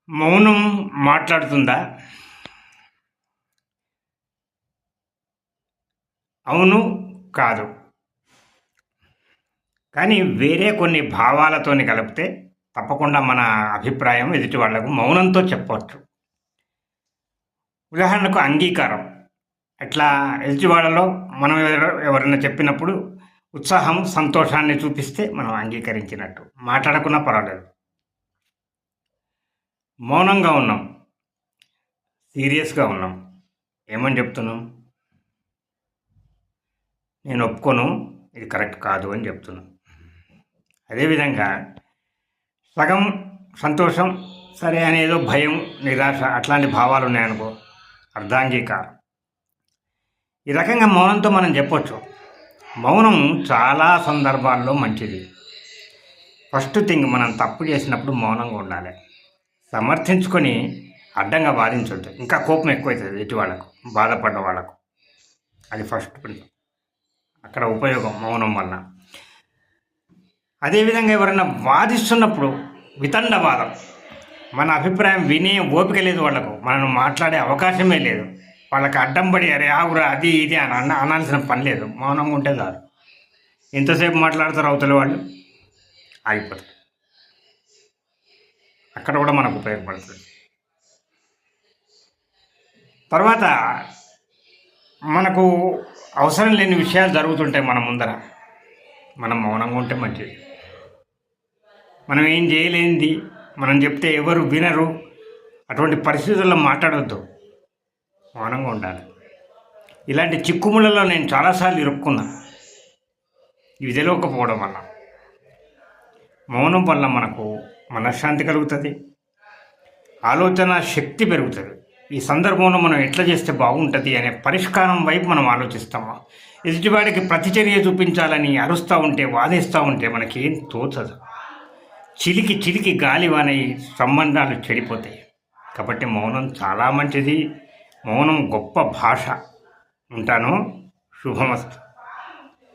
మౌనం మాట్లాడుతుందా? అవును, కాదు. కానీ వేరే కొన్ని భావాలతోని కలిపితే తప్పకుండా మన అభిప్రాయం ఎదుటి వాళ్లకు మౌనంతో చెప్పవచ్చు. ఉదాహరణకు అంగీకారం. ఎట్లా ఎదుటి వాళ్ళలో మనం ఎవరైనా చెప్పినప్పుడు ఉత్సాహం, సంతోషాన్ని చూపిస్తే మనం అంగీకరించినట్టు. మాట్లాడకున్నా పర్వాలేదు. మౌనంగా ఉన్నాం, సీరియస్గా ఉన్నాం. ఏమని చెప్తున్నాం? నేను ఒప్పుకోను, ఇది కరెక్ట్ కాదు అని చెప్తున్నాను. అదేవిధంగా సగం సంతోషం, సరే అనేదో భయం, నిరాశ అట్లాంటి భావాలు ఉన్నాయనుకో, అర్ధాంగీకారం. ఈ రకంగా మౌనంతో మనం చెప్పొచ్చు. మౌనం చాలా సందర్భాల్లో మంచిది. ఫస్ట్ థింగ్, మనం తప్పు చేసినప్పుడు మౌనంగా ఉండాలి. సమర్థించుకొని అడ్డంగా బాధించొద్దు. ఇంకా కోపం ఎక్కువవుతుంది ఎటు వాళ్ళకు, బాధపడ్డ వాళ్ళకు. అది ఫస్ట్ ప్రిన్సిపల్. అక్కడ ఉపయోగం మౌనం వల్ల. అదేవిధంగా ఎవరైనా వాదిస్తున్నప్పుడు వితండవాదం, మన అభిప్రాయం వినే ఓపిక లేదు వాళ్ళకు, మనం మాట్లాడే అవకాశమే లేదు. వాళ్ళకి అడ్డంబడి అరే ఆగురా అది ఇది అని అనాల్సిన పని లేదు. మౌనంగా ఉంటే చాలు. ఎంతసేపు మాట్లాడతారు అవతల వాళ్ళు, ఆగిపోతారు. అక్కడ కూడా మనకు ఉపయోగపడుతుంది. తర్వాత మనకు అవసరం లేని విషయాలు జరుగుతుంటాయి మన ముందర, మనం మౌనంగా ఉంటే మంచిది. మనం ఏం చేయలేనిది మనం చెప్తే ఎవరు వినరు, అటువంటి పరిస్థితుల్లో మాట్లాడవద్దు, మౌనంగా ఉండాలి. ఇలాంటి చిక్కుములలో నేను చాలాసార్లు ఇరుక్కున్నా, ఇవి తెలియకపోవడం వల్ల. మౌనం వల్ల మనకు మనశ్శాంతి కలుగుతుంది, ఆలోచన శక్తి పెరుగుతుంది. ఈ సందర్భంలో మనం ఎట్లా చేస్తే బాగుంటుంది అనే పరిష్కారం వైపు మనం ఆలోచిస్తాము. ఎదుటివాడికి ప్రతిచర్య చూపించాలని అరుస్తూ ఉంటే, వాదిస్తూ ఉంటే మనకేం తోచదు. చిలికి చిలికి గాలివానై సంబంధాలు చెడిపోతాయి. కాబట్టి మౌనం చాలా మంచిది. మౌనం గొప్ప భాష. ఉంటాను. శుభమస్తు.